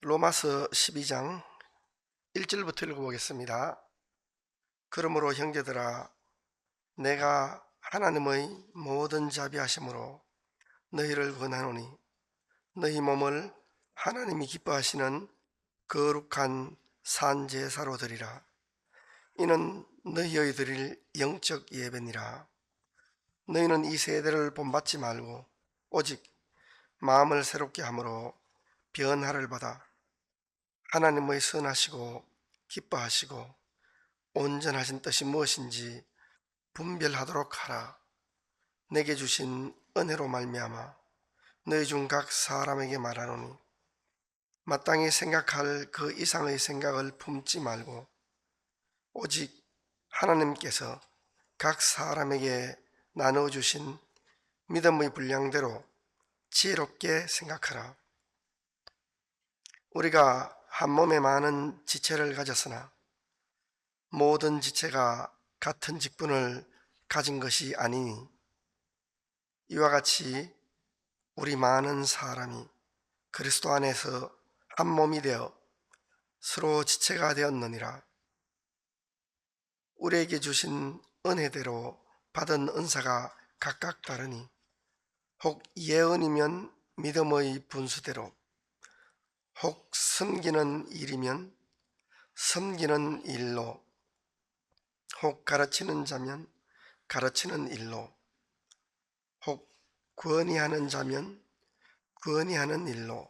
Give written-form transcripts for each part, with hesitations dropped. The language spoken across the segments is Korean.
로마서 12장 1절부터 읽어보겠습니다. 그러므로 형제들아, 내가 하나님의 모든 자비하심으로 너희를 권하노니 너희 몸을 하나님이 기뻐하시는 거룩한 산제사로 드리라. 이는 너희의 드릴 영적 예배니라. 너희는 이 세대를 본받지 말고 오직 마음을 새롭게 함으로 변화를 받아 하나님의 선하시고 기뻐하시고 온전하신 뜻이 무엇인지 분별하도록 하라. 내게 주신 은혜로 말미암아 너희 중 각 사람에게 말하노니 마땅히 생각할 그 이상의 생각을 품지 말고 오직 하나님께서 각 사람에게 나눠주신 믿음의 분량대로 지혜롭게 생각하라. 우리가 한 몸에 많은 지체를 가졌으나 모든 지체가 같은 직분을 가진 것이 아니니 이와 같이 우리 많은 사람이 그리스도 안에서 한 몸이 되어 서로 지체가 되었느니라. 우리에게 주신 은혜대로 받은 은사가 각각 다르니 혹 예언이면 믿음의 분수대로, 혹 섬기는 일이면 섬기는 일로, 혹 가르치는 자면 가르치는 일로, 혹 구원이하는 자면 구원이하는 일로,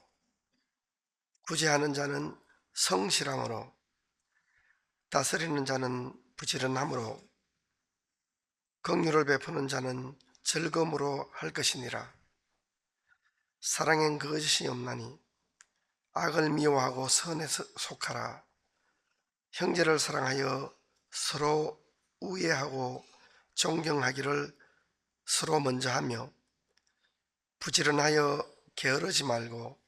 구제하는 자는 성실함으로, 다스리는 자는 부지런함으로, 긍휼을 베푸는 자는 즐거움으로 할 것이니라. 사랑엔 거짓이 없나니 악을 미워하고 선에 속하라. 형제를 사랑하여 서로 우애하고 존경하기를 서로 먼저 하며 부지런하여 게으르지 말고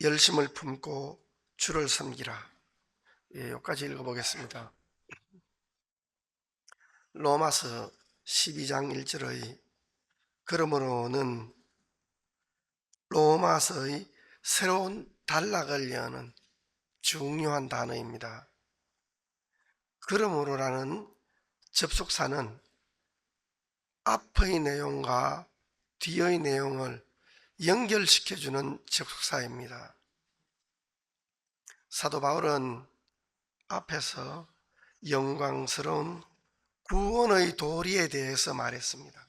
열심을 품고 주를 섬기라. 여기까지 읽어보겠습니다. 로마서 12장 1절의 그러므로는 로마서의 새로운 단락을 여는 중요한 단어입니다. 그러므로라는 접속사는 앞의 내용과 뒤의 내용을 연결시켜주는 접속사입니다. 사도 바울은 앞에서 영광스러운 구원의 도리에 대해서 말했습니다.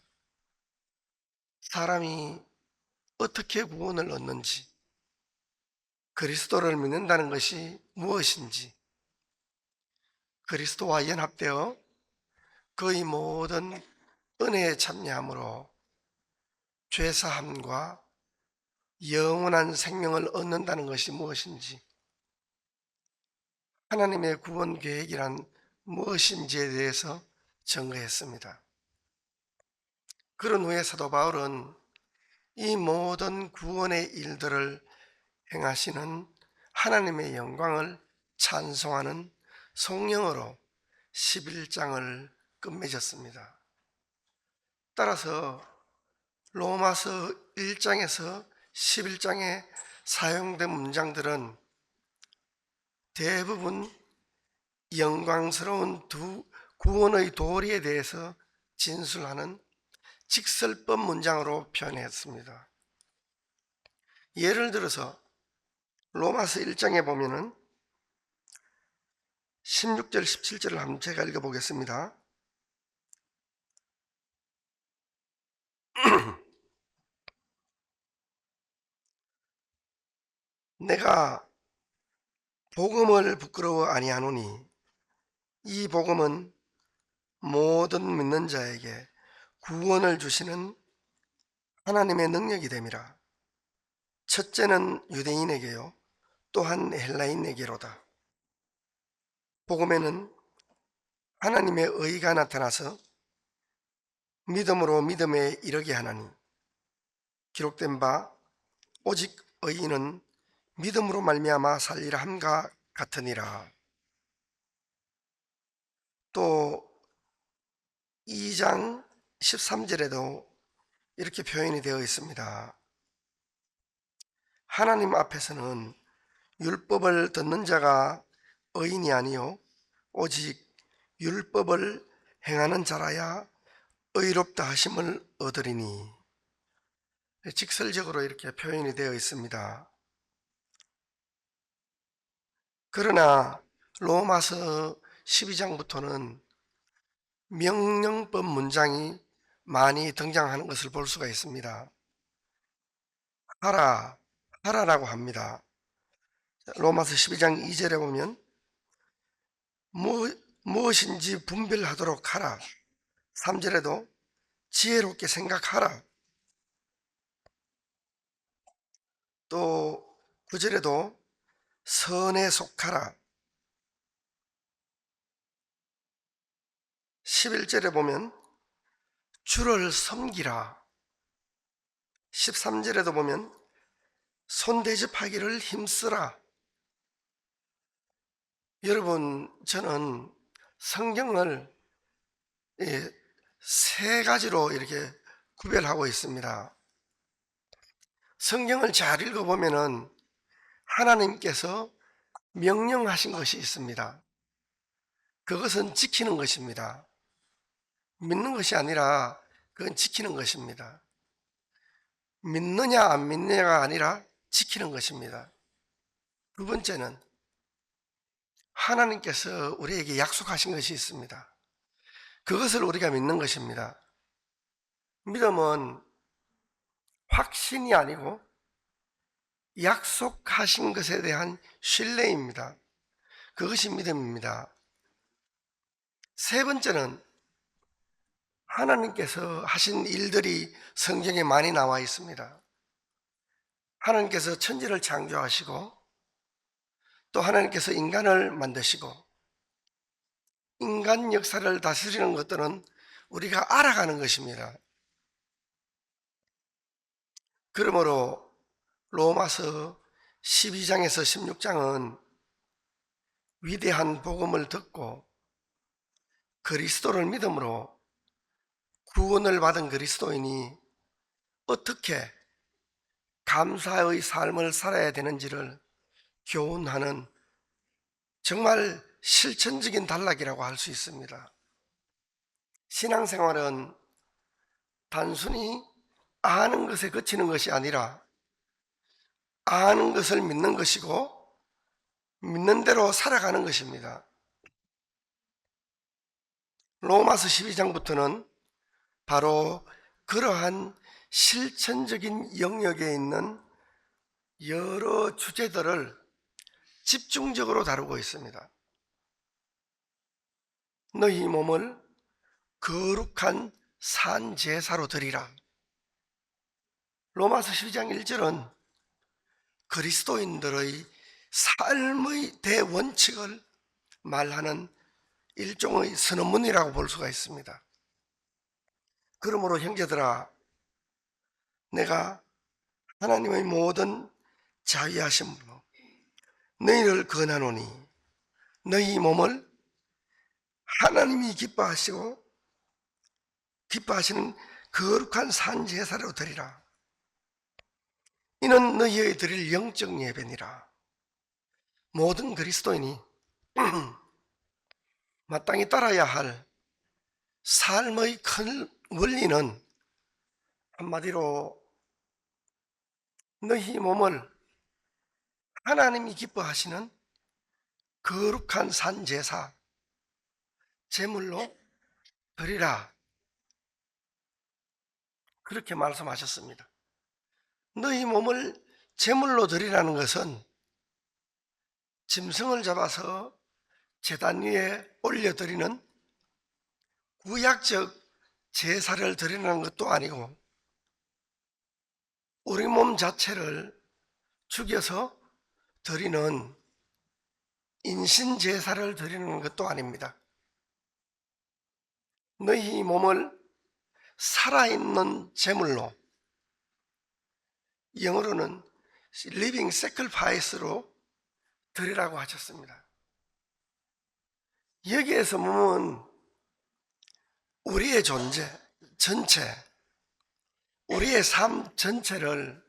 사람이 어떻게 구원을 얻는지, 그리스도를 믿는다는 것이 무엇인지, 그리스도와 연합되어 그의 모든 은혜에 참여함으로 죄사함과 영원한 생명을 얻는다는 것이 무엇인지, 하나님의 구원 계획이란 무엇인지에 대해서 증거했습니다. 그런 후에 사도 바울은 이 모든 구원의 일들을 행하시는 하나님의 영광을 찬송하는 성령으로 11장을 끝맺었습니다. 따라서 로마서 1장에서 11장에 사용된 문장들은 대부분 영광스러운 두 구원의 도리에 대해서 진술하는 직설법 문장으로 표현했습니다. 예를 들어서 로마서 1장에 보면은 16절 17절을 한번 제가 읽어보겠습니다. 내가 복음을 부끄러워 아니하노니 이 복음은 모든 믿는 자에게 구원을 주시는 하나님의 능력이 됨이라. 첫째는 유대인에게요 또한 헬라인에게로다. 복음에는 하나님의 의가 나타나서 믿음으로 믿음에 이르게 하나니 기록된 바 오직 의인은 믿음으로 말미암아 살리라 함과 같으니라. 또 2장 13절에도 이렇게 표현이 되어 있습니다. 하나님 앞에서는 율법을 듣는 자가 의인이 아니요 오직 율법을 행하는 자라야 의롭다 하심을 얻으리니. 직설적으로 이렇게 표현이 되어 있습니다. 그러나 로마서 12장부터는 명령법 문장이 많이 등장하는 것을 볼 수가 있습니다. 하라, 하라라고 합니다. 로마서 12장 2절에 보면 무엇인지 분별하도록 하라. 3절에도 지혜롭게 생각하라. 또 9절에도 선에 속하라. 11절에 보면 주를 섬기라. 13절에도 보면 손대접하기를 힘쓰라. 여러분, 저는 성경을 세 가지로 이렇게 구별하고 있습니다. 성경을 잘 읽어보면은 하나님께서 명령하신 것이 있습니다. 그것은 지키는 것입니다. 믿는 것이 아니라 그건 지키는 것입니다. 믿느냐 안 믿느냐가 아니라 지키는 것입니다. 두 번째는 하나님께서 우리에게 약속하신 것이 있습니다. 그것을 우리가 믿는 것입니다. 믿음은 확신이 아니고 약속하신 것에 대한 신뢰입니다. 그것이 믿음입니다. 세 번째는 하나님께서 하신 일들이 성경에 많이 나와 있습니다. 하나님께서 천지를 창조하시고 또 하나님께서 인간을 만드시고 인간 역사를 다스리는 것들은 우리가 알아가는 것입니다. 그러므로 로마서 12장에서 16장은 위대한 복음을 듣고 그리스도를 믿음으로 구원을 받은 그리스도인이 어떻게 감사의 삶을 살아야 되는지를 교훈하는 정말 실천적인 단락이라고 할 수 있습니다. 신앙생활은 단순히 아는 것에 그치는 것이 아니라 아는 것을 믿는 것이고 믿는 대로 살아가는 것입니다. 로마서 12장부터는 바로 그러한 실천적인 영역에 있는 여러 주제들을 집중적으로 다루고 있습니다. 너희 몸을 거룩한 산 제사로 드리라. 로마서 12장 1절은 그리스도인들의 삶의 대원칙을 말하는 일종의 선언문이라고 볼 수가 있습니다. 그러므로 형제들아, 내가 하나님의 모든 자비하심으로 너희를 권하노니 너희 몸을 하나님이 기뻐하시는 거룩한 산 제사로 드리라. 이는 너희의 드릴 영적 예배니라. 모든 그리스도인이 마땅히 따라야 할 삶의 큰 원리는 한마디로 너희 몸을 하나님이 기뻐하시는 거룩한 산 제사, 제물로 드리라. 그렇게 말씀하셨습니다. 너희 몸을 제물로 드리라는 것은 짐승을 잡아서 제단 위에 올려드리는 구약적 제사를 드리는 것도 아니고 우리 몸 자체를 죽여서 드리는 인신 제사를 드리는 것도 아닙니다. 너희 몸을 살아있는 제물로, 영어로는 living sacrifice로 드리라고 하셨습니다. 여기에서 보면 우리의 존재 전체, 우리의 삶 전체를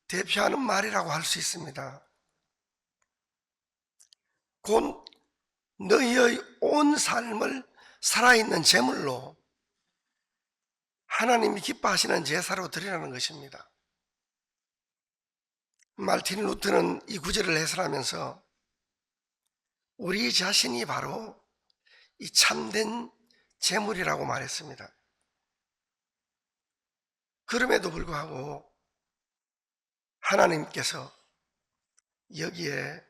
대표하는 말이라고 할 수 있습니다. 곧 너희의 온 삶을 살아있는 제물로 하나님이 기뻐하시는 제사로 드리라는 것입니다. 말틴 루터는 이 구절을 해설하면서 우리 자신이 바로 이 참된 제물이라고 말했습니다. 그럼에도 불구하고 하나님께서 여기에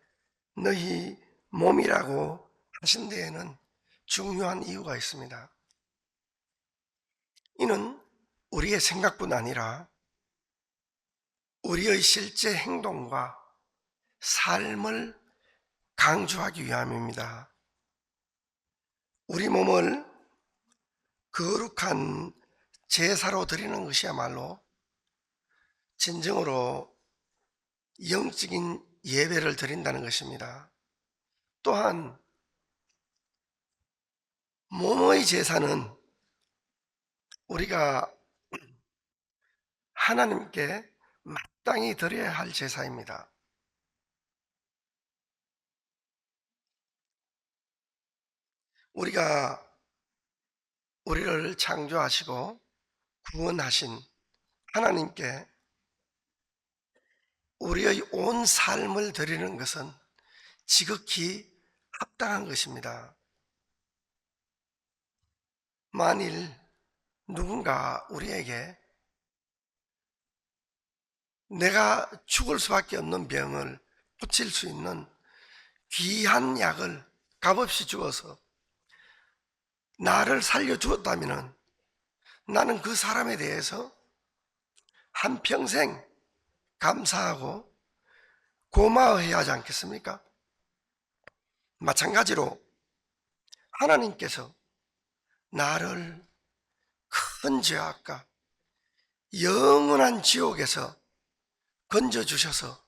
너희 몸이라고 하신 데에는 중요한 이유가 있습니다. 이는 우리의 생각뿐 아니라 우리의 실제 행동과 삶을 강조하기 위함입니다. 우리 몸을 거룩한 제사로 드리는 것이야말로 진정으로 영적인 예배를 드린다는 것입니다. 또한 몸의 제사는 우리가 하나님께 마땅히 드려야 할 제사입니다. 우리가 우리를 창조하시고 구원하신 하나님께 우리의 온 삶을 드리는 것은 지극히 합당한 것입니다. 만일 누군가 우리에게 내가 죽을 수밖에 없는 병을 고칠 수 있는 귀한 약을 값없이 주어서 나를 살려주었다면 나는 그 사람에 대해서 한평생 감사하고 고마워해야 하지 않겠습니까? 마찬가지로 하나님께서 나를 큰 죄악과 영원한 지옥에서 건져주셔서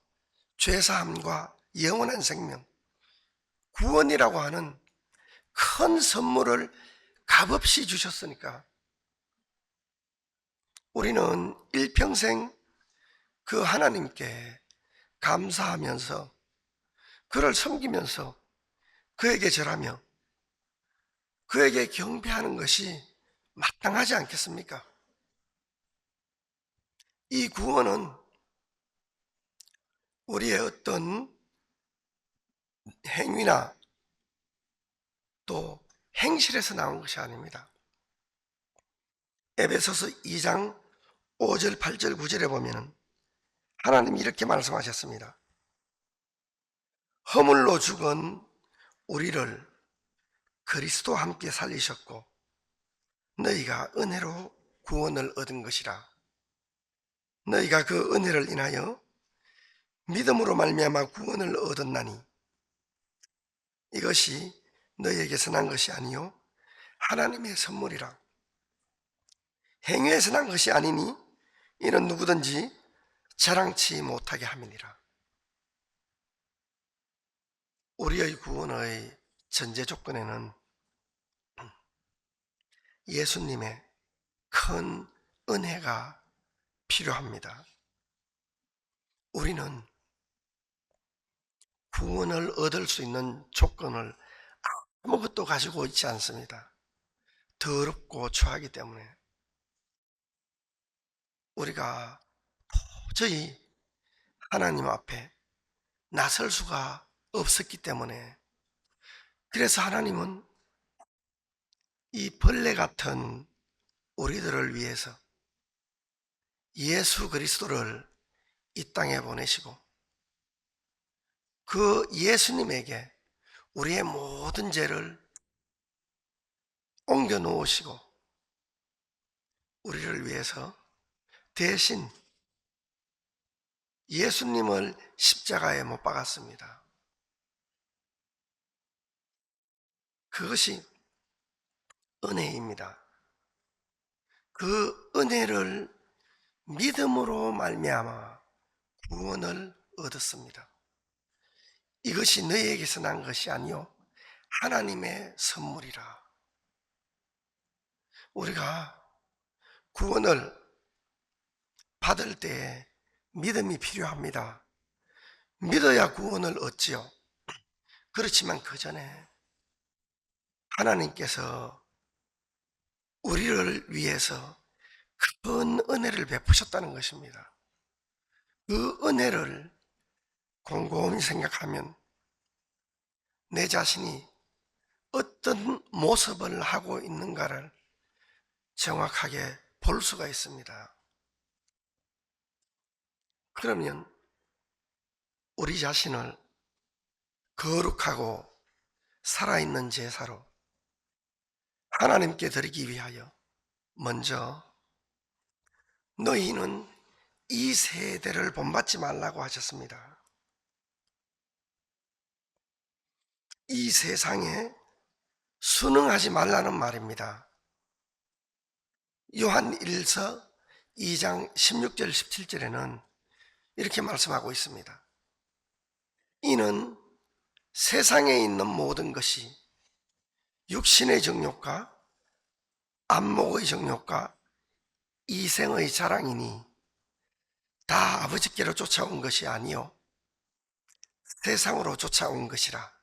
죄사함과 영원한 생명, 구원이라고 하는 큰 선물을 값없이 주셨으니까 우리는 일평생 그 하나님께 감사하면서 그를 섬기면서 그에게 절하며 그에게 경배하는 것이 마땅하지 않겠습니까? 이 구원은 우리의 어떤 행위나 또 행실에서 나온 것이 아닙니다. 에베소서 2장 5절, 8절, 9절에 보면 하나님이 이렇게 말씀하셨습니다. 허물로 죽은 우리를 그리스도와 함께 살리셨고 너희가 은혜로 구원을 얻은 것이라. 너희가 그 은혜를 인하여 믿음으로 말미암아 구원을 얻었나니 이것이 너희에게서 난 것이 아니요 하나님의 선물이라. 행위에서 난 것이 아니니 이는 누구든지 자랑치 못하게 함이니라. 우리의 구원의 전제 조건에는 예수님의 큰 은혜가 필요합니다. 우리는 구원을 얻을 수 있는 조건을 아무것도 가지고 있지 않습니다. 더럽고 추하기 때문에 우리가 도저히 하나님 앞에 나설 수가 없었기 때문에 그래서 하나님은 이 벌레 같은 우리들을 위해서 예수 그리스도를 이 땅에 보내시고 그 예수님에게 우리의 모든 죄를 옮겨 놓으시고 우리를 위해서 대신 예수님을 십자가에 못 박았습니다. 그것이 은혜입니다. 그 은혜를 믿음으로 말미암아 구원을 얻었습니다. 이것이 너희에게서 난 것이 아니요 하나님의 선물이라. 우리가 구원을 받을 때 믿음이 필요합니다. 믿어야 구원을 얻지요. 그렇지만 그 전에 하나님께서 우리를 위해서 큰 은혜를 베푸셨다는 것입니다. 그 은혜를 곰곰이 생각하면 내 자신이 어떤 모습을 하고 있는가를 정확하게 볼 수가 있습니다. 그러면 우리 자신을 거룩하고 살아있는 제사로 하나님께 드리기 위하여 먼저 너희는 이 세대를 본받지 말라고 하셨습니다. 이 세상에 순응하지 말라는 말입니다. 요한 1서 2장 16절 17절에는 이렇게 말씀하고 있습니다. 이는 세상에 있는 모든 것이 육신의 정욕과 안목의 정욕과 이생의 자랑이니 다 아버지께로 쫓아온 것이 아니요 세상으로 쫓아온 것이라.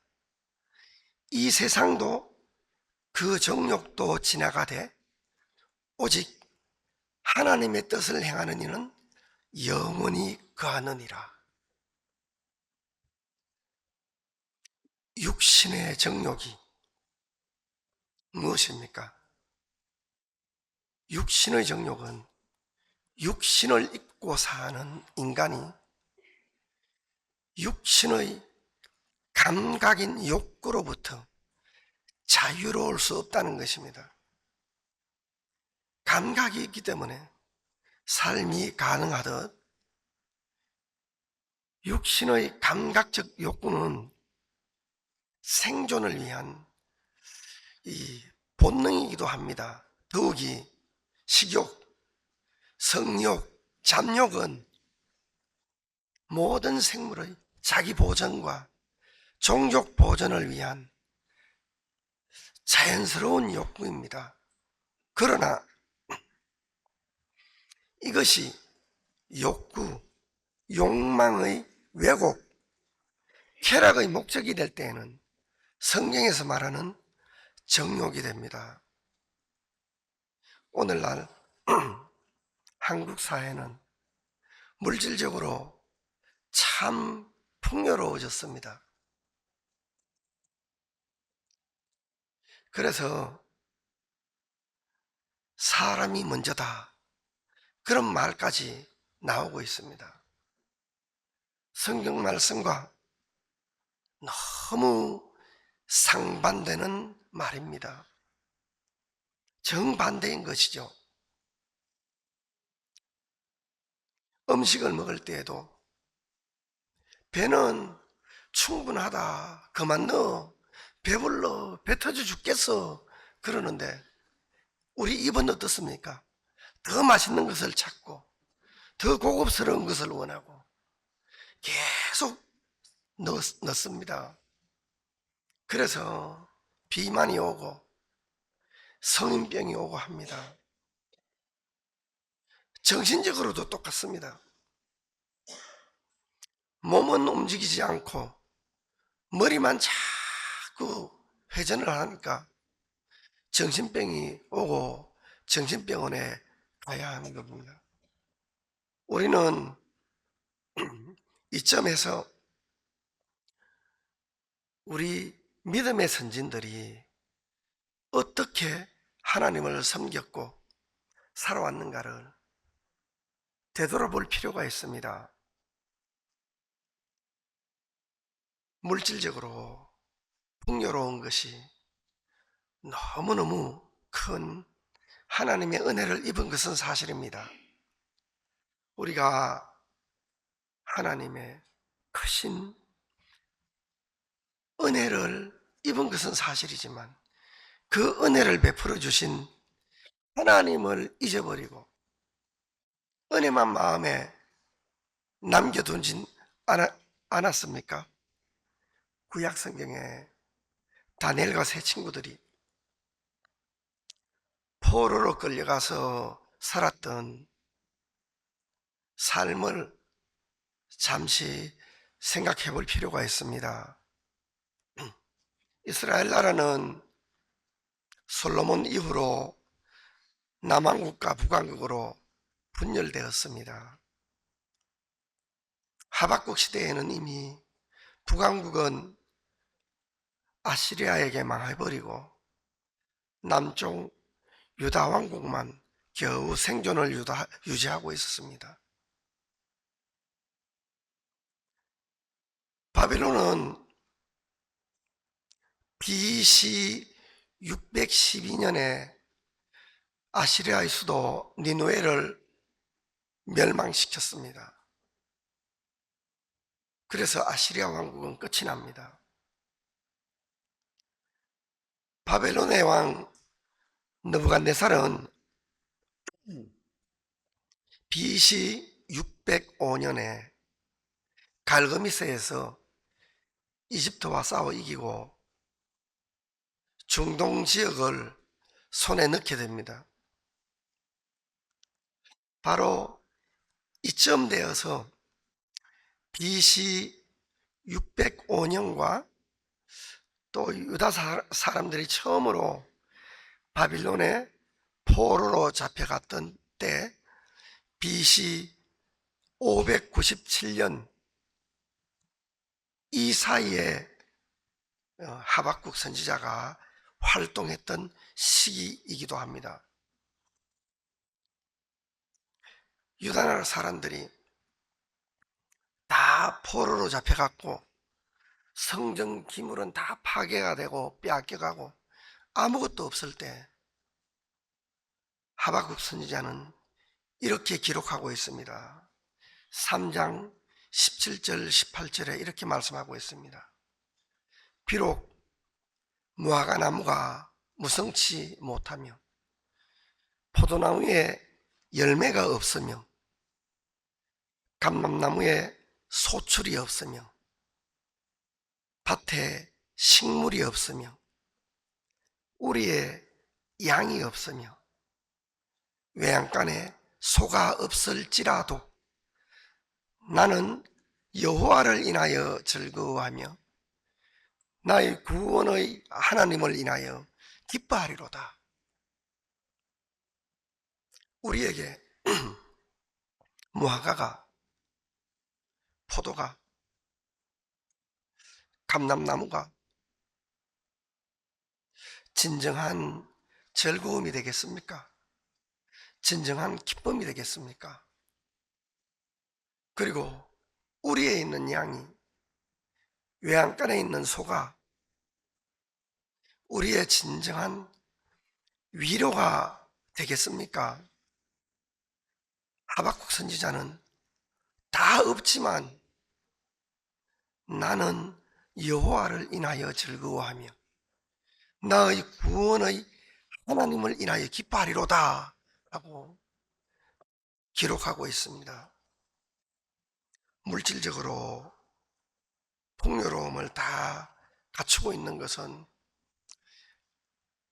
이 세상도 그 정욕도 지나가되 오직 하나님의 뜻을 행하는 이는 영원히 거하느니라. 육신의 정욕이 무엇입니까? 육신의 정욕은 육신을 입고 사는 인간이 육신의 감각인 욕구로부터 자유로울 수 없다는 것입니다. 감각이 있기 때문에 삶이 가능하듯 육신의 감각적 욕구는 생존을 위한 이 본능이기도 합니다. 더욱이 식욕, 성욕, 잡욕은 모든 생물의 자기 보전과 종족 보전을 위한 자연스러운 욕구입니다. 그러나 이것이 욕구, 욕망의 왜곡, 쾌락의 목적이 될 때에는 성경에서 말하는 정욕이 됩니다. 오늘날 한국 사회는 물질적으로 참 풍요로워졌습니다. 그래서 사람이 먼저다, 그런 말까지 나오고 있습니다. 성경 말씀과 너무 상반되는 말입니다. 정반대인 것이죠. 음식을 먹을 때에도 배는 충분하다, 그만 넣어, 배불러, 배 터져 죽겠어 그러는데 우리 입은 어떻습니까? 더 맛있는 것을 찾고 더 고급스러운 것을 원하고 계속 넣습니다. 그래서 비만이 오고 성인병이 오고 합니다. 정신적으로도 똑같습니다. 몸은 움직이지 않고 머리만 자꾸 회전을 하니까 정신병이 오고 정신병원에 가야 하는 겁니다. 우리는 이 점에서 우리 믿음의 선진들이 어떻게 하나님을 섬겼고 살아왔는가를 되돌아볼 필요가 있습니다. 물질적으로 풍요로운 것이 너무너무 큰 하나님의 은혜를 입은 것은 사실입니다. 우리가 하나님의 크신 은혜를 입은 것은 사실이지만 그 은혜를 베풀어 주신 하나님을 잊어버리고 은혜만 마음에 남겨두진 않았습니까? 구약 성경에 다니엘과 세 친구들이 포로로 끌려가서 살았던 삶을 잠시 생각해 볼 필요가 있습니다. 이스라엘 나라는 솔로몬 이후로 남왕국과 북왕국으로 분열되었습니다. 하박국 시대에는 이미 북왕국은 아시리아에게 망해버리고 남쪽 유다 왕국만 겨우 생존을 유지하고 있었습니다. 바벨론은 BC 612년에 아시리아의 수도 니누에를 멸망시켰습니다. 그래서 아시리아 왕국은 끝이 납니다. 바벨론의 왕 느부갓네살은 BC 605년에 갈그미스에서 이집트와 싸워 이기고 중동 지역을 손에 넣게 됩니다. 바로 이쯤 되어서 BC 605년과 또 유다 사람들이 처음으로 바빌론의 포로로 잡혀갔던 때 BC 597년 이 사이에 하박국 선지자가 활동했던 시기이기도 합니다. 유다나라 사람들이 다 포로로 잡혀갔고 성전 기물은 다 파괴가 되고 빼앗겨가고 아무것도 없을 때 하박국 선지자는 이렇게 기록하고 있습니다. 3장 17절 18절에 이렇게 말씀하고 있습니다. 비록 무화과나무가 무성치 못하며 포도나무에 열매가 없으며 감람나무에 소출이 없으며 밭에 식물이 없으며 우리의 양이 없으며 외양간에 소가 없을지라도 나는 여호와를 인하여 즐거워하며 나의 구원의 하나님을 인하여 기뻐하리로다. 우리에게 무화과가, 포도가, 감람나무가 진정한 즐거움이 되겠습니까? 진정한 기쁨이 되겠습니까? 그리고 우리에 있는 양이, 외양간에 있는 소가 우리의 진정한 위로가 되겠습니까? 하박국 선지자는 다 없지만 나는 여호와를 인하여 즐거워하며 나의 구원의 하나님을 인하여 기뻐하리로다 라고 기록하고 있습니다. 물질적으로 풍요로움을 다 갖추고 있는 것은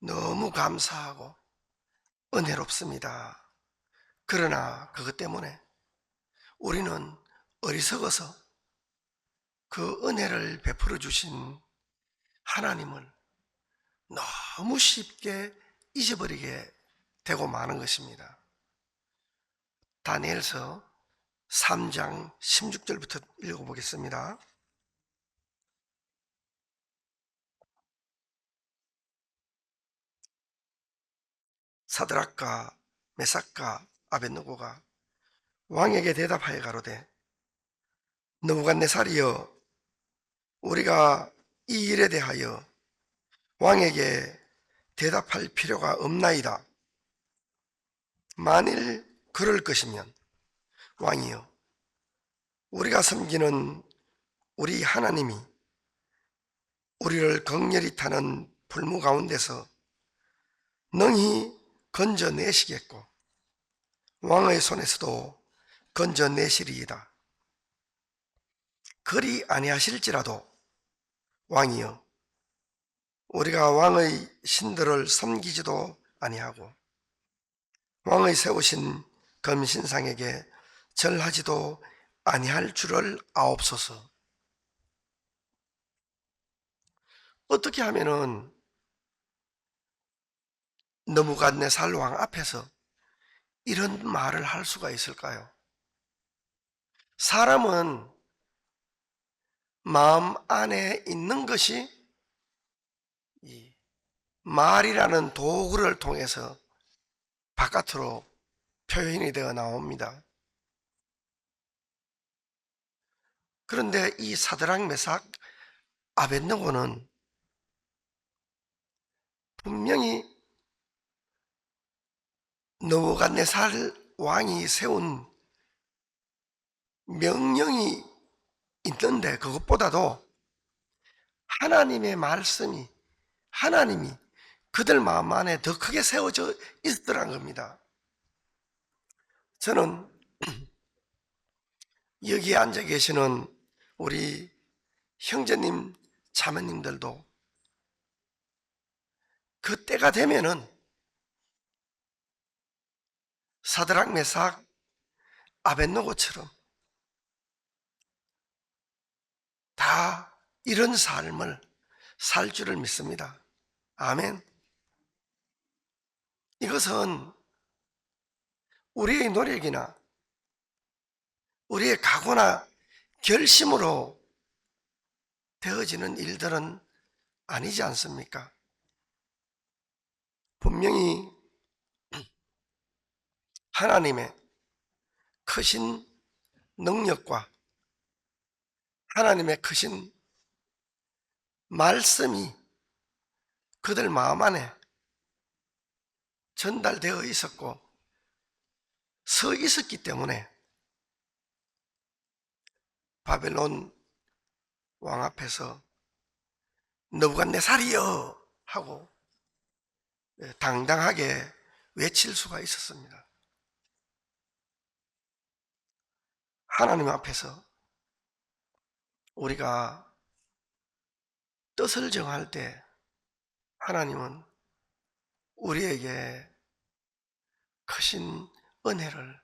너무 감사하고 은혜롭습니다. 그러나 그것 때문에 우리는 어리석어서 그 은혜를 베풀어 주신 하나님을 너무 쉽게 잊어버리게 되고 마는 것입니다. 다니엘서 3장 16절부터 읽어보겠습니다. 사드락과 메삭과 아벳느고가 왕에게 대답하여 가로되 느부갓네살이여 우리가 이 일에 대하여 왕에게 대답할 필요가 없나이다. 만일 그럴 것이면 왕이여 우리가 섬기는 우리 하나님이 우리를 극렬히 타는 불무 가운데서 능히 건져내시겠고 왕의 손에서도 건져내시리이다. 그리 아니하실지라도 왕이여 우리가 왕의 신들을 섬기지도 아니하고 왕의 세우신 금신상에게 절하지도 아니할 줄을 아옵소서. 어떻게 하면은 느부갓네살 왕 앞에서 이런 말을 할 수가 있을까요? 사람은 마음 안에 있는 것이 이 말이라는 도구를 통해서 바깥으로 표현이 되어 나옵니다. 그런데 이 사드락 메삭 아벳느고는 분명히 느부갓네살 왕이 세운 명령이 있는데 그것보다도 하나님의 말씀이 하나님이 그들 마음 안에 더 크게 세워져 있더란 겁니다. 저는 여기에 앉아 계시는 우리 형제님, 자매님들도 그 때가 되면은 사드락, 메삭, 아벳느고처럼 다 이런 삶을 살 줄을 믿습니다. 아멘. 이것은 우리의 노력이나 우리의 각오나 결심으로 되어지는 일들은 아니지 않습니까? 분명히 하나님의 크신 능력과 하나님의 크신 말씀이 그들 마음 안에 전달되어 있었고 서 있었기 때문에 바벨론 왕 앞에서 느부갓네살이여 하고 당당하게 외칠 수가 있었습니다. 하나님 앞에서 우리가 뜻을 정할 때 하나님은 우리에게 크신 은혜를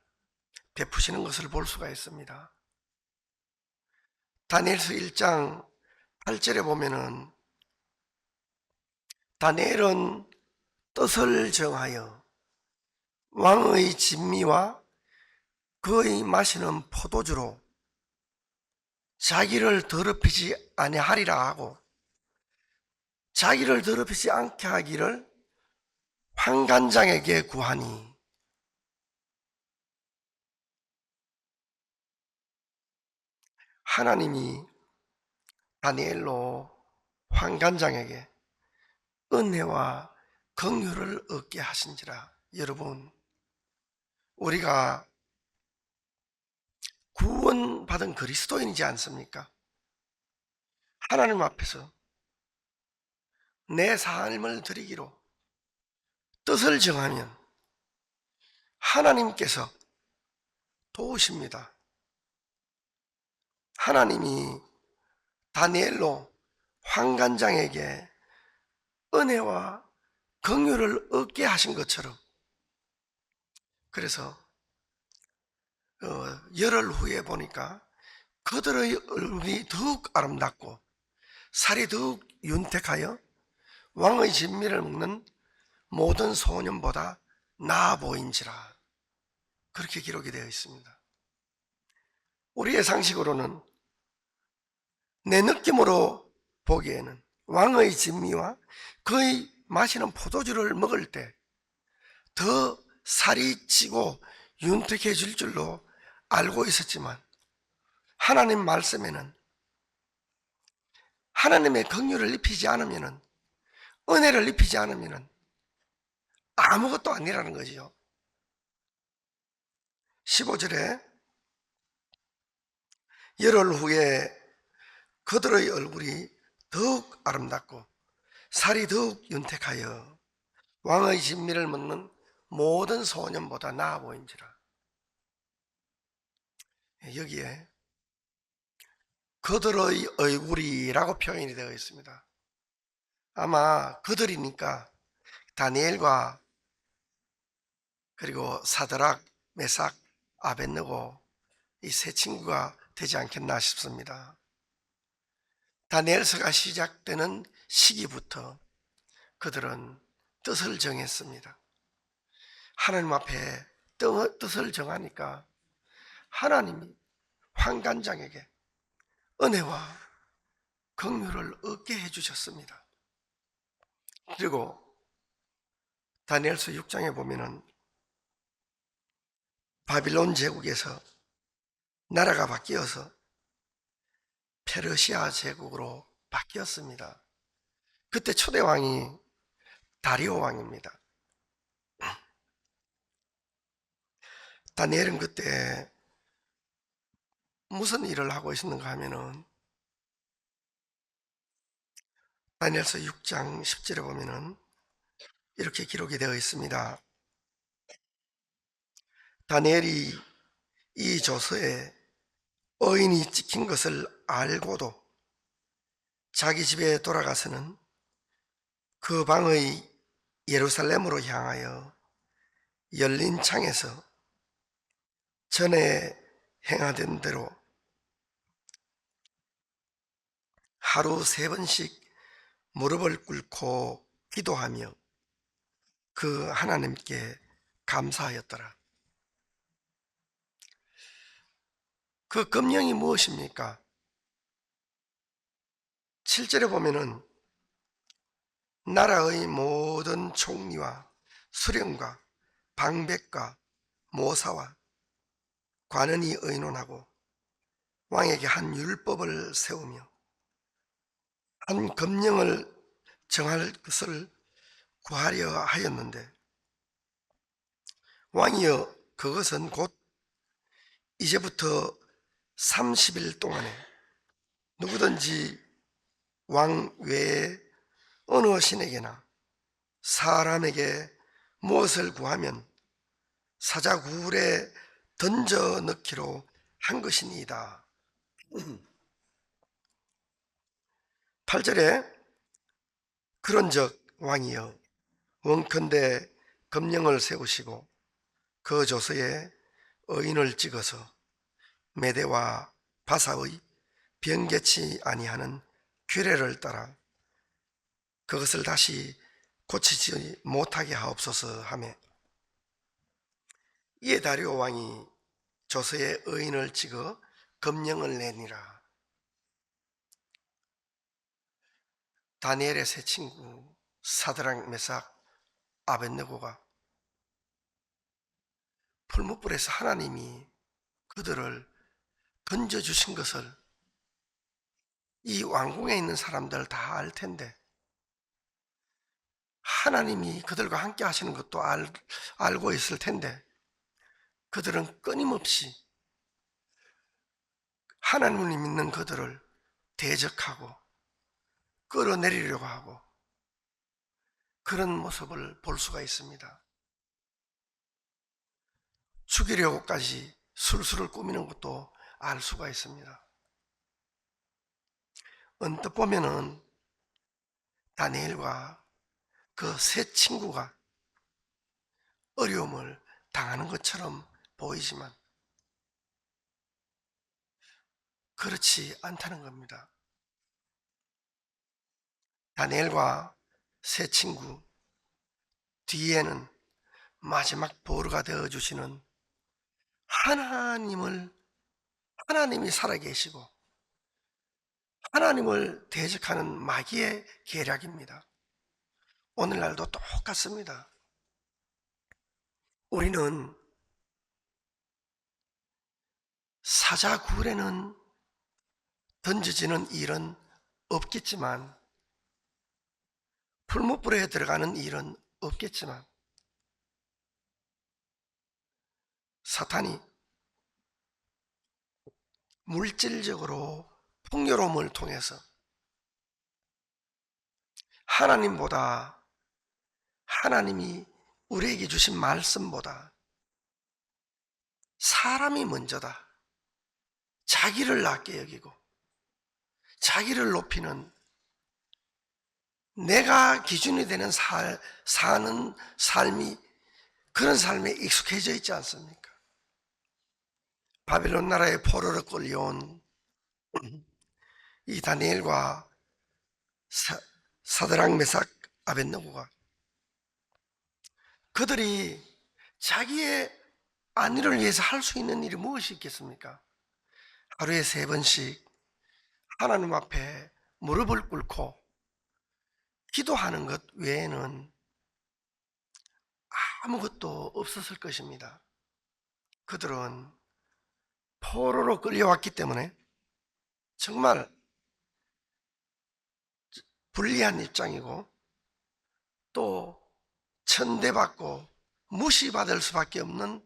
베푸시는 것을 볼 수가 있습니다. 다니엘서 1장 8절에 보면은 다니엘은 뜻을 정하여 왕의 진미와 그의 마시는 포도주로 자기를 더럽히지 아니하리라 하고 자기를 더럽히지 않게 하기를 환관장에게 구하니 하나님이 다니엘로 환관장에게 은혜와 긍휼을 얻게 하신지라. 여러분, 우리가 구원받은 그리스도인이지 않습니까? 하나님 앞에서 내 삶을 드리기로 뜻을 정하면 하나님께서 도우십니다. 하나님이 다니엘로 환관장에게 은혜와 긍휼을 얻게 하신 것처럼 그래서 열흘 후에 보니까 그들의 얼굴이 더욱 아름답고 살이 더욱 윤택하여 왕의 진미를 먹는 모든 소년보다 나아 보인지라. 그렇게 기록이 되어 있습니다. 우리의 상식으로는 내 느낌으로 보기에는 왕의 진미와 그의 마시는 포도주를 먹을 때 더 살이 찌고 윤택해질 줄로 알고 있었지만 하나님 말씀에는 하나님의 긍휼을 입히지 않으면 은혜를 입히지 않으면 아무것도 아니라는 거지요. 15절에 열흘 후에 그들의 얼굴이 더욱 아름답고 살이 더욱 윤택하여 왕의 진미를 먹는 모든 소년보다 나아 보인지라. 여기에 그들의 얼굴이라고 표현이 되어 있습니다. 아마 그들이니까 다니엘과 그리고 사드락, 메삭, 아벳느고 이 세 친구가 되지 않겠나 싶습니다. 다니엘서가 시작되는 시기부터 그들은 뜻을 정했습니다. 하나님 앞에 뜻을 정하니까 하나님이 환관장에게 은혜와 긍휼을 얻게 해주셨습니다. 그리고 다니엘서 6장에 보면은 바빌론 제국에서 나라가 바뀌어서 페르시아 제국으로 바뀌었습니다. 그때 초대 왕이 다리오 왕입니다. 다니엘은 그때 무슨 일을 하고 있었는가 하면은 다니엘서 6장 10절에 보면은 이렇게 기록이 되어 있습니다. 다니엘이 이 조서에 의인이 찍힌 것을 알고도 자기 집에 돌아가서는 그 방의 예루살렘으로 향하여 열린 창에서 전에 행하던 대로 하루 3번씩 무릎을 꿇고 기도하며 그 하나님께 감사하였더라. 그 금령이 무엇입니까? 7절에 보면은 나라의 모든 총리와 수령과 방백과 모사와 관원이 의논하고 왕에게 한 율법을 세우며 한 금령을 정할 것을 구하려 하였는데 왕이여 그것은 곧 이제부터 30일 동안에 누구든지 왕 외에 어느 신에게나 사람에게 무엇을 구하면 사자굴에 던져 넣기로 한 것이니이다. 8절에 그런즉 왕이여 원컨대 금령을 세우시고 그 조서에 의인을 찍어서 메대와 바사의 변개치 아니하는 규례를 따라 그것을 다시 고치지 못하게 하옵소서 하며 이에 다리오 왕이 조서에 의인을 찍어 금령을 내니라. 다니엘의 세 친구 사드락 메삭 아벳느고가 풀무불에서 하나님이 그들을 던져주신 것을 이 왕궁에 있는 사람들 다 알 텐데 하나님이 그들과 함께 하시는 것도 알고 있을 텐데 그들은 끊임없이 하나님을 믿는 그들을 대적하고 끌어내리려고 하고 그런 모습을 볼 수가 있습니다. 죽이려고까지 술수를 꾸미는 것도 알 수가 있습니다. 언뜻 보면은 다니엘과 그 세 친구가 어려움을 당하는 것처럼 보이지만 그렇지 않다는 겁니다. 다니엘과 세 친구 뒤에는 마지막 보루가 되어주시는 하나님이 살아계시고 하나님을 대적하는 마귀의 계략입니다. 오늘날도 똑같습니다. 우리는 사자굴에는 던져지는 일은 없겠지만 풀무불에 들어가는 일은 없겠지만 사탄이 물질적으로 풍요로움을 통해서 하나님보다 하나님이 우리에게 주신 말씀보다 사람이 먼저다. 자기를 낮게 여기고 자기를 높이는 내가 기준이 되는 사는 삶이 그런 삶에 익숙해져 있지 않습니까? 바빌론 나라의 포로로 끌려온 이 다니엘과 사드락 메삭 아벳느고가 그들이 자기의 안위를 위해서 할 수 있는 일이 무엇이 있겠습니까? 하루에 3번씩 하나님 앞에 무릎을 꿇고 기도하는 것 외에는 아무것도 없었을 것입니다. 그들은 포로로 끌려왔기 때문에 정말 불리한 입장이고 또 천대받고 무시받을 수밖에 없는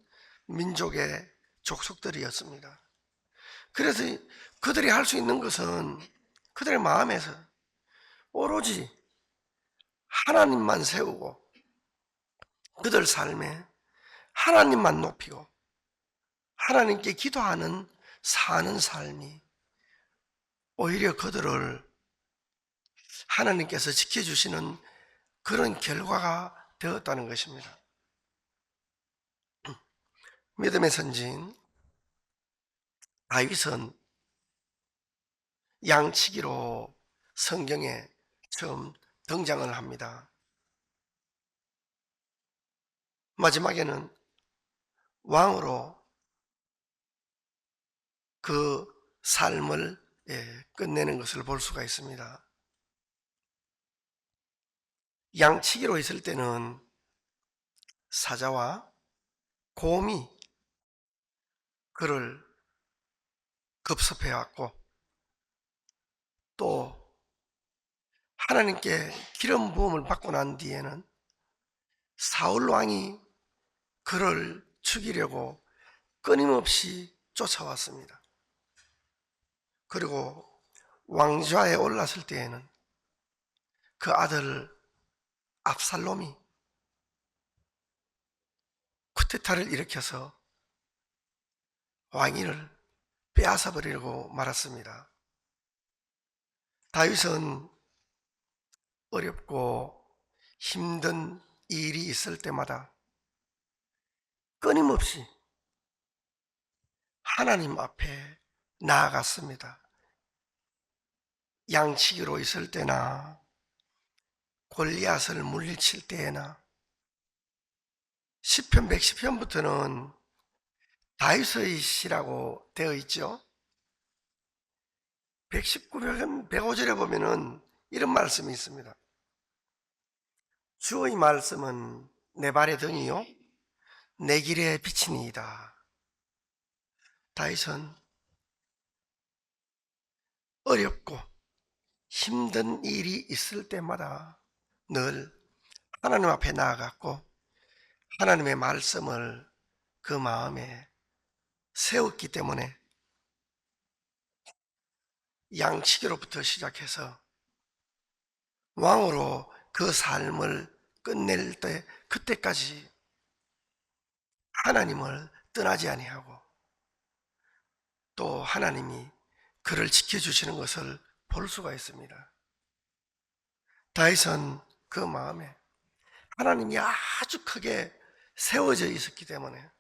민족의 족속들이었습니다. 그래서 그들이 할 수 있는 것은 그들의 마음에서 오로지 하나님만 세우고 그들 삶에 하나님만 높이고 하나님께 기도하는 사는 삶이 오히려 그들을 하나님께서 지켜주시는 그런 결과가 되었다는 것입니다. 믿음의 선진 다윗은 양치기로 성경에 처음 등장을 합니다. 마지막에는 왕으로 그 삶을 끝내는 것을 볼 수가 있습니다. 양치기로 있을 때는 사자와 곰이 그를 급습해 왔고 또 하나님께 기름 부음을 받고 난 뒤에는 사울 왕이 그를 죽이려고 끊임없이 쫓아왔습니다. 그리고 왕좌에 올랐을 때에는 그 아들 압살롬이 쿠데타를 일으켜서 왕위를 빼앗아 버리려고 말았습니다. 다윗은 어렵고 힘든 일이 있을 때마다 끊임없이 하나님 앞에 나아갔습니다. 양치기로 있을 때나 골리앗을 물리칠 때나 시편 110편부터는 다윗의 시라고 되어 있죠. 119편 105절에 보면은 이런 말씀이 있습니다. 주의 말씀은 내 발의 등이요 내 길의 빛이니이다. 다윗은 어렵고 힘든 일이 있을 때마다 늘 하나님 앞에 나아갔고 하나님의 말씀을 그 마음에 세웠기 때문에 양치기로부터 시작해서 왕으로 그 삶을 끝낼 때 그때까지 하나님을 떠나지 아니하고 또 하나님이 그를 지켜주시는 것을 볼 수가 있습니다. 다윗은 그 마음에 하나님이 아주 크게 세워져 있었기 때문에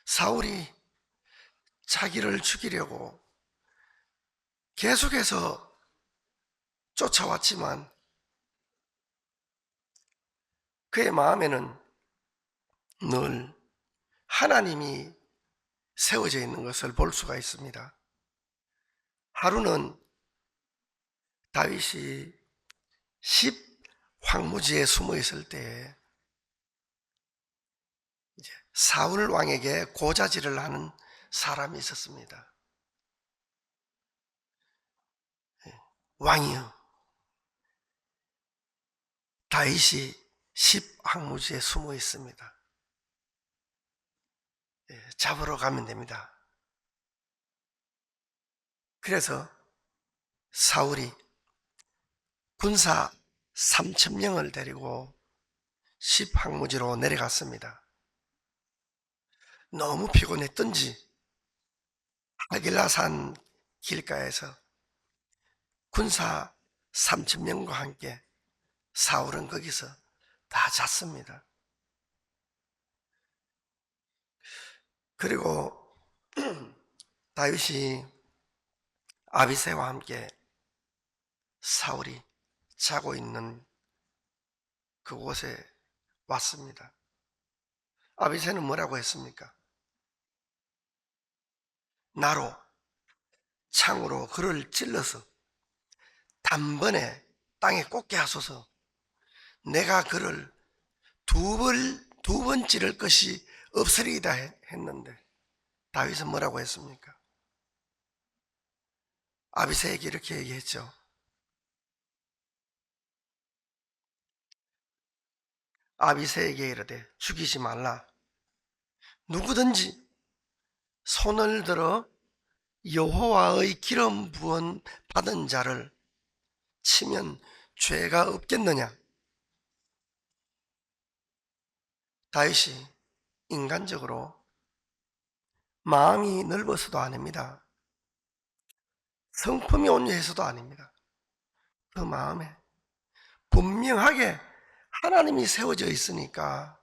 사울이 자기를 죽이려고 계속해서 쫓아왔지만 그의 마음에는 늘 하나님이 세워져 있는 것을 볼 수가 있습니다. 하루는 다윗이 10황무지에 숨어 있을 때 사울 왕에게 고자질을 하는 사람이 있었습니다. 왕이여, 다윗이 10황무지에 숨어 있습니다. 잡으러 가면 됩니다. 그래서 사울이 군사 3,000명을 데리고 10황무지로 내려갔습니다. 너무 피곤했던지 하길라산 길가에서 군사 3,000명과 함께 사울은 거기서 다 잤습니다. 그리고 다윗이 아비새와 함께 사울이 자고 있는 그곳에 왔습니다. 아비새는 뭐라고 했습니까? 나로 창으로 그를 찔러서 단번에 땅에 꽂게 하소서. 내가 그를 두 번 찌를 것이 없으리이다 했는데 다윗은 뭐라고 했습니까? 아비새에게 이렇게 얘기했죠. 아비새에게 이르되 죽이지 말라. 누구든지 손을 들어 여호와의 기름 부은 받은 자를 치면 죄가 없겠느냐? 다윗이 인간적으로 마음이 넓어서도 아닙니다. 성품이 온유해서도 아닙니다. 그 마음에 분명하게 하나님이 세워져 있으니까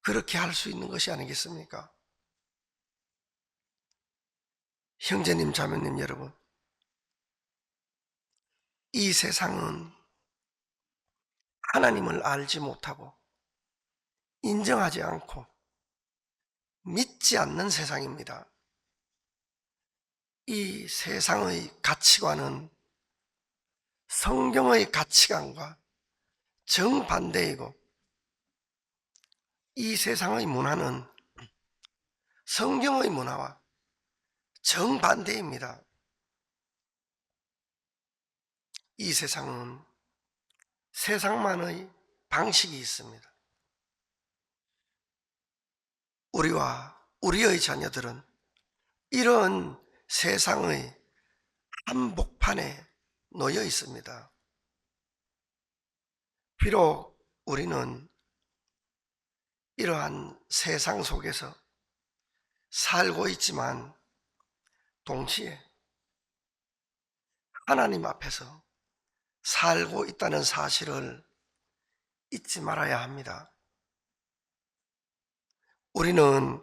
그렇게 할 수 있는 것이 아니겠습니까? 형제님, 자매님 여러분, 이 세상은 하나님을 알지 못하고 인정하지 않고 믿지 않는 세상입니다. 이 세상의 가치관은 성경의 가치관과 정반대이고, 이 세상의 문화는 성경의 문화와 정반대입니다. 이 세상은 세상만의 방식이 있습니다. 우리와 우리의 자녀들은 이런 세상의 한복판에 놓여 있습니다. 비록 우리는 이러한 세상 속에서 살고 있지만 동시에 하나님 앞에서 살고 있다는 사실을 잊지 말아야 합니다. 우리는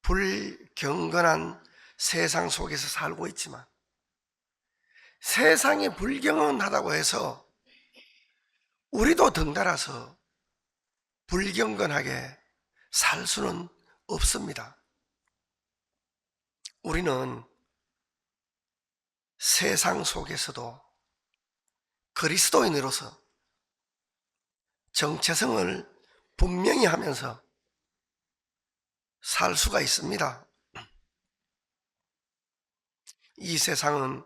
불경건한 세상 속에서 살고 있지만 세상이 불경건하다고 해서 우리도 덩달아서 불경건하게 살 수는 없습니다. 우리는 세상 속에서도 그리스도인으로서 정체성을 분명히 하면서 살 수가 있습니다. 이 세상은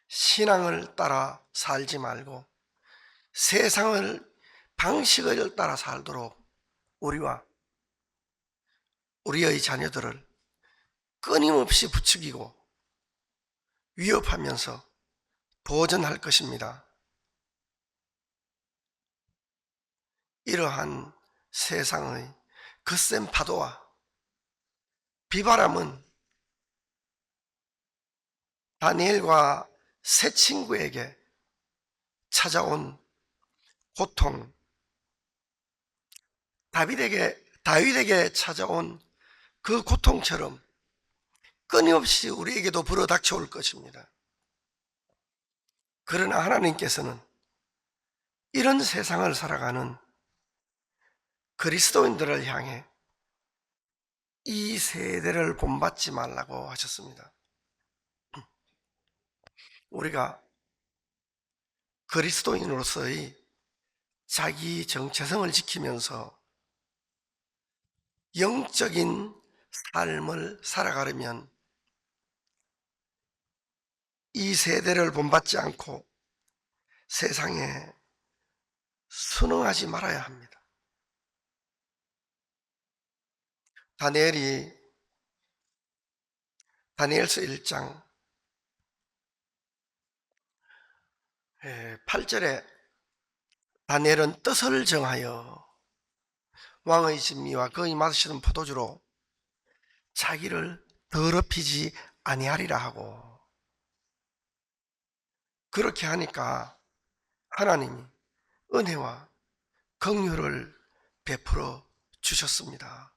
신앙을 따라 살지 말고 세상을 방식을 따라 살도록 우리와 우리의 자녀들을 끊임없이 부추기고 위협하면서 도전할 것입니다. 이러한 세상의 거센 파도와 비바람은 다니엘과 세 친구에게 찾아온 고통, 다윗에게 찾아온 그 고통처럼 끊임없이 우리에게도 불어닥쳐 올 것입니다. 그러나 하나님께서는 이런 세상을 살아가는 그리스도인들을 향해 이 세대를 본받지 말라고 하셨습니다. 우리가 그리스도인으로서의 자기 정체성을 지키면서 영적인 삶을 살아가려면 이 세대를 본받지 않고 세상에 순응하지 말아야 합니다. 다니엘서 1장 8절에 다니엘은 뜻을 정하여 왕의 진미와 그의 마시는 포도주로 자기를 더럽히지 아니하리라 하고, 그렇게 하니까 하나님이 은혜와 긍휼을 베풀어 주셨습니다.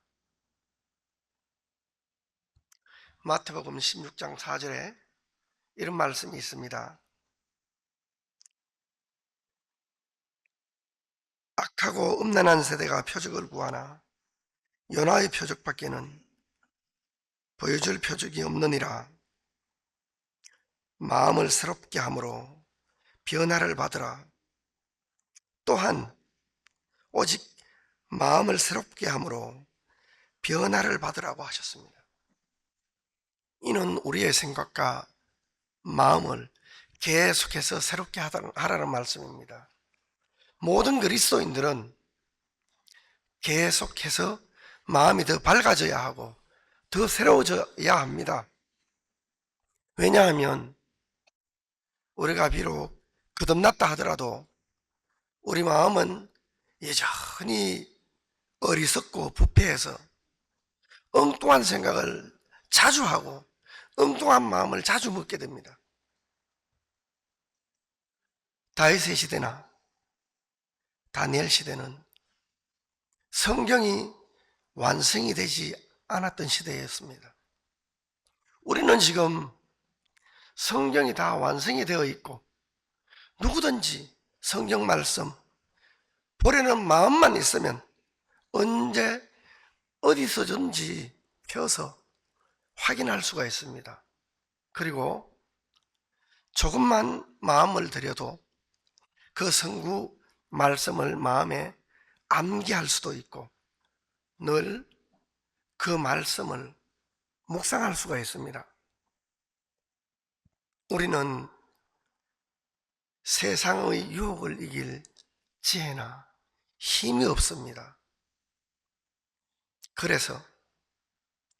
마태복음 16장 4절에 이런 말씀이 있습니다. 악하고 음란한 세대가 표적을 구하나 요나의 표적밖에는 보여줄 표적이 없느니라. 마음을 새롭게 함으로 변화를 받으라. 또한 오직 마음을 새롭게 함으로 변화를 받으라고 하셨습니다. 이는 우리의 생각과 마음을 계속해서 새롭게 하라는 말씀입니다. 모든 그리스도인들은 계속해서 마음이 더 밝아져야 하고 더 새로워져야 합니다. 왜냐하면 우리가 비록 거듭났다 하더라도 우리 마음은 여전히 어리석고 부패해서 엉뚱한 생각을 자주 하고 엉뚱한 마음을 자주 먹게 됩니다. 다윗의 시대나 다니엘 시대는 성경이 완성이 되지 않았던 시대였습니다. 우리는 지금 성경이 다 완성이 되어 있고 누구든지 성경 말씀 보려는 마음만 있으면 언제 어디서든지 펴서 확인할 수가 있습니다. 그리고 조금만 마음을 들여도 그 성구 말씀을 마음에 암기할 수도 있고 늘 그 말씀을 묵상할 수가 있습니다. 우리는 세상의 유혹을 이길 지혜나 힘이 없습니다. 그래서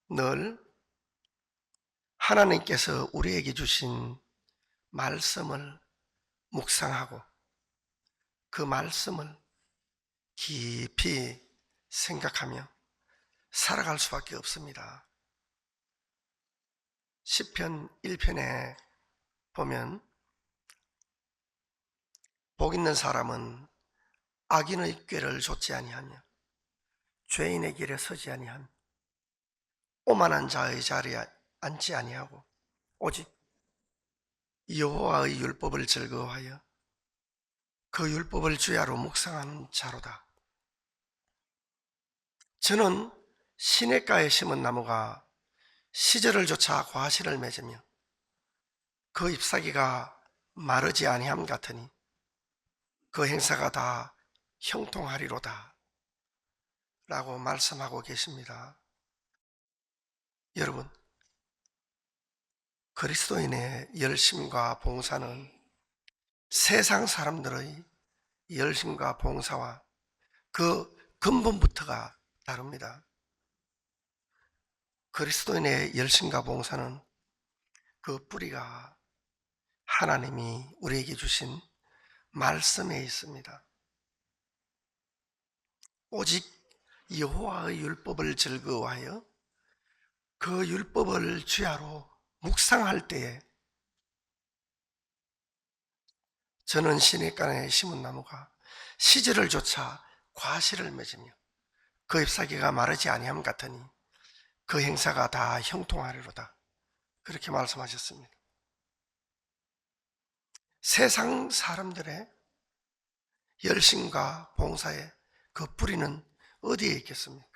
늘 하나님께서 우리에게 주신 말씀을 묵상하고 그 말씀을 깊이 생각하며 살아갈 수밖에 없습니다. 시편 1편에 보면 복 있는 사람은 악인의 꾀를 좇지 아니하며 죄인의 길에 서지 아니하며 오만한 자의 자리에 앉지 아니하고 오직 여호와의 율법을 즐거워하여 그 율법을 주야로 묵상하는 자로다. 저는 시냇가에 심은 나무가 시절을 쫓아 과실을 맺으며 그 잎사귀가 마르지 아니함 같으니 그 행사가 다 형통하리로다 라고 말씀하고 계십니다. 여러분, 그리스도인의 열심과 봉사는 세상 사람들의 열심과 봉사와 그 근본부터가 다릅니다. 그리스도인의 열심과 봉사는 그 뿌리가 하나님이 우리에게 주신 말씀에 있습니다. 오직 여호와의 율법을 즐거워하여 그 율법을 주야로 묵상할 때에 저는 시냇가에 심은 나무가 시절을 쫓아 과실을 맺으며 그 잎사귀가 마르지 아니함 같으니 그 행사가 다 형통하리로다. 그렇게 말씀하셨습니다. 세상 사람들의 열심과 봉사의 그 뿌리는 어디에 있겠습니까?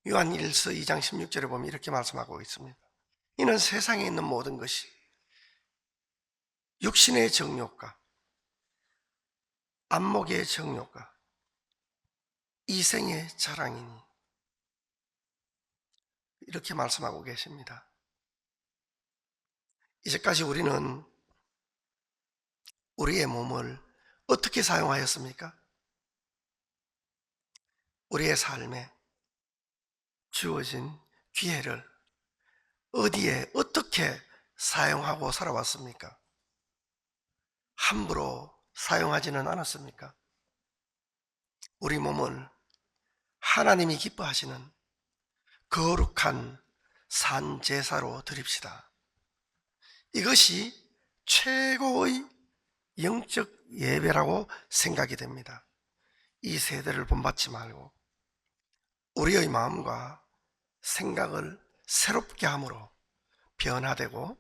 요한일서 2장 16절에 보면 이렇게 말씀하고 있습니다. 이는 세상에 있는 모든 것이 육신의 정욕과 안목의 정욕과 이생의 자랑이니 이렇게 말씀하고 계십니다. 이제까지 우리는 우리의 몸을 어떻게 사용하였습니까? 우리의 삶에 주어진 기회를 어디에 어떻게 사용하고 살아왔습니까? 함부로 사용하지는 않았습니까? 우리 몸을 하나님이 기뻐하시는 거룩한 산제사로 드립시다. 이것이 최고의 영적 예배라고 생각이 됩니다. 이 세대를 본받지 말고 우리의 마음과 생각을 새롭게 함으로 변화되고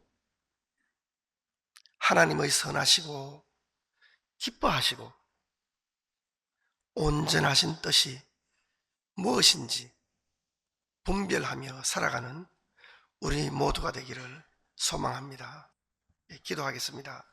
하나님의 선하시고 기뻐하시고 온전하신 뜻이 무엇인지 분별하며 살아가는 우리 모두가 되기를 소망합니다. 기도하겠습니다.